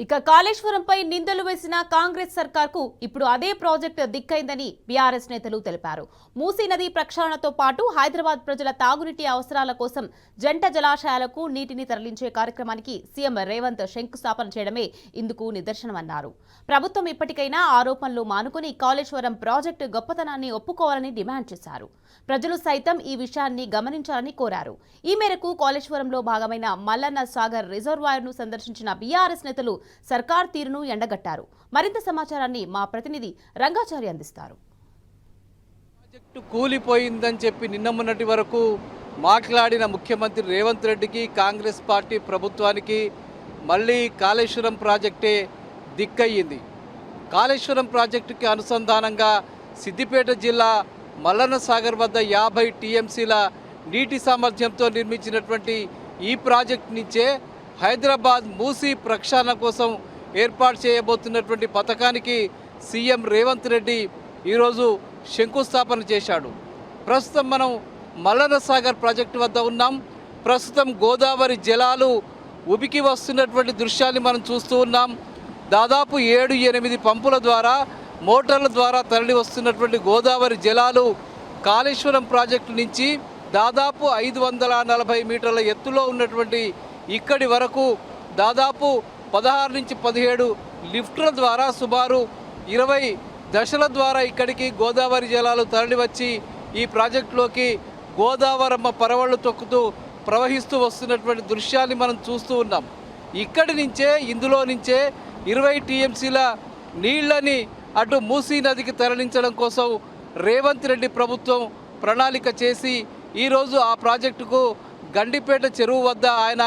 ఇక కాళేశ్వరంపై నిందలు వేసిన కాంగ్రెస్ సర్కార్కు ఇప్పుడు అదే ప్రాజెక్టు దిక్కైందని బీఆర్ఎస్ నేతలు తెలిపారు. మూసీ నది ప్రక్షాళనతో పాటు హైదరాబాద్ ప్రజల తాగునీటి అవసరాల కోసం జంట జలాశయాలకు నీటిని తరలించే కార్యక్రమానికి సీఎం రేవంత్ శంకుస్థాపన చేయడమే ఇందుకు నిదర్శనమన్నారు. ప్రభుత్వం ఇప్పటికైనా ఆరోపణలు మానుకుని కాళేశ్వరం ప్రాజెక్టు గొప్పతనాన్ని ఒప్పుకోవాలని డిమాండ్ చేశారు. ప్రజలు సైతం ఈ విషయాన్ని గమనించాలని కోరారు. ఈ మేరకు కాళేశ్వరంలో భాగమైన మల్లన్న సాగర్ రిజర్వాయర్ను సందర్శించిన బీఆర్ఎస్ నేతలు సర్కార్ తీరును ఎండగట్టారు. మరింత సమాచారాన్ని మా ప్రతినిధి రంగాచారి అందిస్తారు. ప్రాజెక్టు కూలిపోయిందని చెప్పి నిన్న మొన్నటి వరకు మాట్లాడిన ముఖ్యమంత్రి రేవంత్ రెడ్డికి, కాంగ్రెస్ పార్టీ ప్రభుత్వానికి మళ్ళీ కాళేశ్వరం ప్రాజెక్టే దిక్కయ్యింది. కాళేశ్వరం ప్రాజెక్టుకి అనుసంధానంగా సిద్దిపేట జిల్లా మల్లన్న సాగర్ వద్ద 50 టీఎంసీల నీటి సామర్థ్యంతో నిర్మించినటువంటి ఈ ప్రాజెక్టు నుంచే హైదరాబాద్ మూసీ ప్రక్షాళన కోసం ఏర్పాటు చేయబోతున్నటువంటి పథకానికి సీఎం రేవంత్ రెడ్డి ఈరోజు శంకుస్థాపన చేశాడు. ప్రస్తుతం మనం మల్లన్న సాగర్ ప్రాజెక్టు వద్ద ఉన్నాం. ప్రస్తుతం గోదావరి జలాలు ఉబికి వస్తున్నటువంటి దృశ్యాన్ని మనం చూస్తూ ఉన్నాం. దాదాపు 7-8 పంపుల ద్వారా, మోటార్ల ద్వారా తరలి వస్తున్నటువంటి గోదావరి జలాలు కాళేశ్వరం ప్రాజెక్టు నుంచి దాదాపు 540 మీటర్ల ఎత్తులో ఉన్నటువంటి ఇక్కడి వరకు దాదాపు 16 నుంచి 17 లిఫ్టుల ద్వారా సుమారు 20 దశల ద్వారా ఇక్కడికి గోదావరి జలాలు తరలివచ్చి ఈ ప్రాజెక్టులోకి గోదావరమ్మ పరవళ్ళు తొక్కుతూ ప్రవహిస్తూ వస్తున్నటువంటి దృశ్యాన్ని మనం చూస్తూ ఉన్నాం. ఇక్కడి నుంచే, ఇందులో నుంచే 20 టీఎంసీల నీళ్లని అటు మూసీ నదికి తరలించడం కోసం రేవంత్ రెడ్డి ప్రభుత్వం ప్రణాళిక చేసి ఈరోజు ఆ ప్రాజెక్టుకు గండిపేట చెరువు వద్ద ఆయన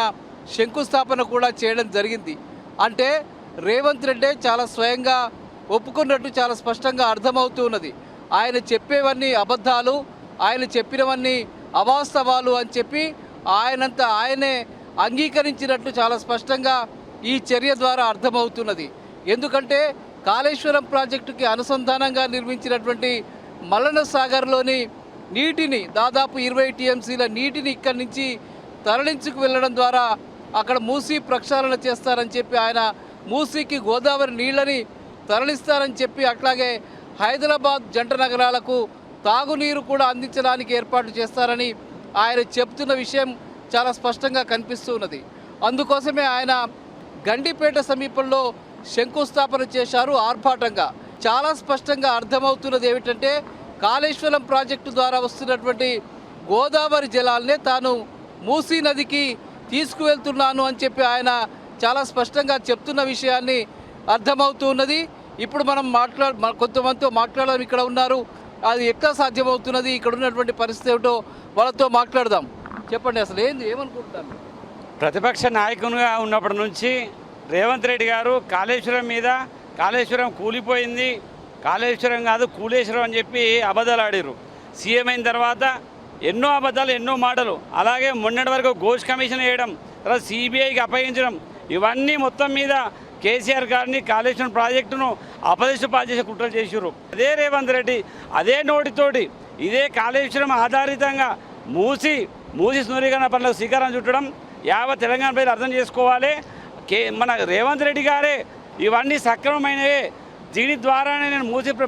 శంకుస్థాపన కూడా చేయడం జరిగింది. అంటే రేవంత్ రెడ్డి చాలా స్వయంగా ఒప్పుకున్నట్టు చాలా స్పష్టంగా అర్థమవుతూ ఉన్నది. ఆయన చెప్పేవన్నీ అబద్ధాలు, ఆయన చెప్పినవన్నీ అవాస్తవాలు అని చెప్పి ఆయనంతా ఆయనే అంగీకరించినట్లు చాలా స్పష్టంగా ఈ చర్య ద్వారా అర్థమవుతున్నది. ఎందుకంటే కాళేశ్వరం ప్రాజెక్టుకి అనుసంధానంగా నిర్మించినటువంటి మల్లన్న సాగర్లోని నీటిని దాదాపు 20 టీఎంసీల నీటిని ఇక్కడి నుంచి తరలించుకు వెళ్ళడం ద్వారా అక్కడ మూసీ ప్రక్షాళన చేస్తారని చెప్పి, ఆయన మూసీకి గోదావరి నీళ్ళని తరలిస్తారని చెప్పి, అట్లాగే హైదరాబాద్ జంట నగరాలకు తాగునీరు కూడా అందించడానికి ఏర్పాటు చేస్తారని ఆయన చెప్తున్న విషయం చాలా స్పష్టంగా కనిపిస్తూ ఉన్నది. అందుకోసమే ఆయన గండిపేట సమీపంలో శంకుస్థాపన చేశారు ఆర్భాటంగా. చాలా స్పష్టంగా అర్థమవుతున్నది ఏమిటంటే కాళేశ్వరం ప్రాజెక్టు ద్వారా వస్తున్నటువంటి గోదావరి జలాలనే తాను మూసీ నదికి తీసుకువెళ్తున్నాను అని చెప్పి ఆయన చాలా స్పష్టంగా చెప్తున్న విషయాన్ని అర్థమవుతూ ఉన్నది. ఇప్పుడు మనం కొంతమందితో మాట్లాడడం ఇక్కడ ఉన్నారు. అది ఎట్లా సాధ్యమవుతున్నది, ఇక్కడ ఉన్నటువంటి పరిస్థితి ఏమిటో వాళ్ళతో మాట్లాడదాం. చెప్పండి, అసలు ఏమనుకుంటున్నారు? ప్రతిపక్ష నాయకునిగా ఉన్నప్పటి నుంచి రేవంత్ రెడ్డి గారు కాళేశ్వరం మీద కాళేశ్వరం కూలిపోయింది, కాళేశ్వరం కాదు కూలేశ్వరం అని చెప్పి అబద్ధాలు ఆడారు. సీఎం అయిన తర్వాత ఎన్నో అబద్ధాలు, ఎన్నో మాటలు, అలాగే మొన్నటి వరకు ఘోష్ కమిషన్ వేయడం, తర్వాత సిబిఐకి అప్పగించడం, ఇవన్నీ మొత్తం మీద కేసీఆర్ గారిని కాళేశ్వరం ప్రాజెక్టును అపదేశపాలు చేసే కుట్రలు చేశారు. అదే రేవంత్ రెడ్డి అదే నోటితోటి ఇదే కాళేశ్వరం ఆధారితంగా మూసి సుందరీకరణ పనులకు శ్రీకారం చుట్టడం యావత్ తెలంగాణ ప్రజలు అర్థం చేసుకోవాలి. మన రేవంత్ రెడ్డి గారే ఇవన్నీ సక్రమమైనవే, దీని ద్వారానే నేను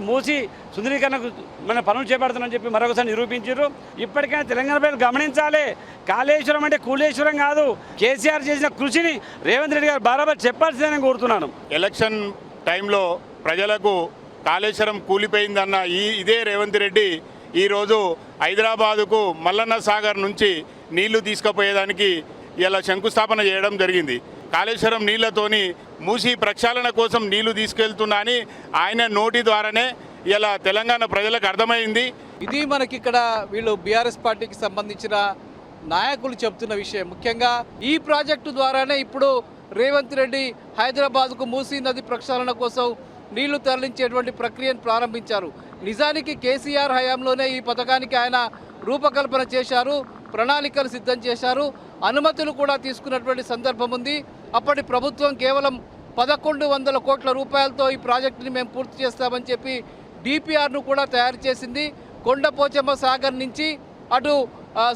మూసి సుందరీకరణకు మన పనులు చేపడుతున్నానని చెప్పి మరొకసారి నిరూపించారు. ఇప్పటికైనా తెలంగాణ ప్రజలు గమనించాలి, కాళేశ్వరం అంటే కూలేశ్వరం కాదు. కేసీఆర్ చేసిన కృషిని రేవంత్ రెడ్డి గారు బరాబర్ చెప్పాల్సిందని కోరుతున్నాను. ఎలక్షన్ టైంలో ప్రజలకు కాళేశ్వరం కూలిపోయిందన్న ఇదే రేవంత్ రెడ్డి ఈరోజు హైదరాబాదుకు మల్లన్న సాగర్ నుంచి నీళ్లు తీసుకుపోయేదానికి ఇలా శంకుస్థాపన చేయడం జరిగింది. కాళేశ్వరం నీళ్లతోని మూసీ ప్రక్షాళన కోసం నీళ్లు తీసుకెళ్తున్నా అని ఆయన నోటి ద్వారానే ఇలా తెలంగాణ ప్రజలకు అర్థమైంది. ఇది మనకిక్కడ వీళ్ళు బీఆర్ఎస్ పార్టీకి సంబంధించిన నాయకులు చెప్తున్న విషయం. ముఖ్యంగా ఈ ప్రాజెక్టు ద్వారానే ఇప్పుడు రేవంత్ రెడ్డి హైదరాబాద్కు మూసీ నది ప్రక్షాళన కోసం నీళ్లు తరలించేటువంటి ప్రక్రియను ప్రారంభించారు. నిజానికి కేసీఆర్ హయాంలోనే ఈ పథకానికి ఆయన రూపకల్పన చేశారు, ప్రణాళికలు సిద్ధం చేశారు, అనుమతులు కూడా తీసుకున్నటువంటి సందర్భం ఉంది. అప్పటి ప్రభుత్వం కేవలం 1100 కోట్ల రూపాయలతో ఈ ప్రాజెక్టుని మేము పూర్తి చేస్తామని చెప్పి డిపిఆర్ను కూడా తయారు చేసింది. కొండపోచమ్మ సాగర్ నుంచి అటు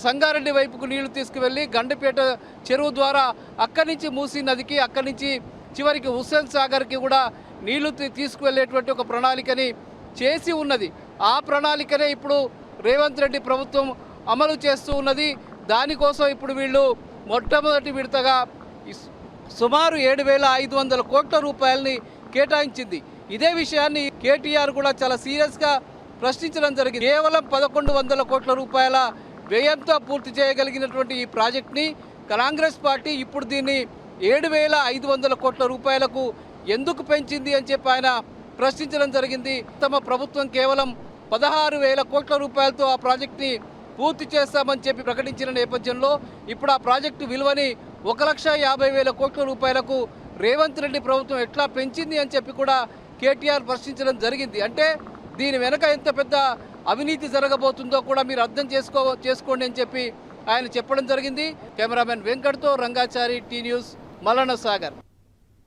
సంగారెడ్డి వైపుకు నీళ్లు తీసుకువెళ్ళి గండిపేట చెరువు ద్వారా అక్కడి నుంచి మూసీ నదికి, అక్కడి నుంచి చివరికి హుస్సేన్ సాగర్కి కూడా నీళ్లు తీసుకువెళ్ళేటువంటి ఒక ప్రణాళికని చేసి ఉన్నది. ఆ ప్రణాళికనే ఇప్పుడు రేవంత్ రెడ్డి ప్రభుత్వం అమలు చేస్తూ ఉన్నది. దానికోసం ఇప్పుడు వీళ్ళు మొట్టమొదటి విడతగా సుమారు 7,500 కోట్ల రూపాయలని కేటాయించింది. ఇదే విషయాన్ని కేటీఆర్ కూడా చాలా సీరియస్గా ప్రశ్నించడం జరిగింది. కేవలం 1,100 కోట్ల రూపాయల వ్యయంతో పూర్తి చేయగలిగినటువంటి ఈ ప్రాజెక్ట్ని కాంగ్రెస్ పార్టీ ఇప్పుడు దీన్ని 7,500 కోట్ల రూపాయలకు ఎందుకు పెంచింది అని చెప్పి ఆయన ప్రశ్నించడం జరిగింది. తమ ప్రభుత్వం కేవలం 16,000 కోట్ల రూపాయలతో ఆ ప్రాజెక్ట్ని పూర్తి చేస్తామని చెప్పి ప్రకటించిన నేపథ్యంలో ఇప్పుడు ఆ ప్రాజెక్టు విలువని 1,50,000 కోట్ల రూపాయలకు రేవంత్ రెడ్డి ప్రభుత్వం ఎట్లా పెంచింది అని చెప్పి కూడా కేటీఆర్ ప్రశ్నించడం జరిగింది. అంటే దీని వెనక ఎంత పెద్ద అవినీతి జరగబోతుందో కూడా మీరు అర్థం చేసుకోండి అని చెప్పి ఆయన చెప్పడం జరిగింది. కెమెరామెన్ వెంకట్తో రంగాచారి, టీ న్యూస్, మల్లన్న సాగర్.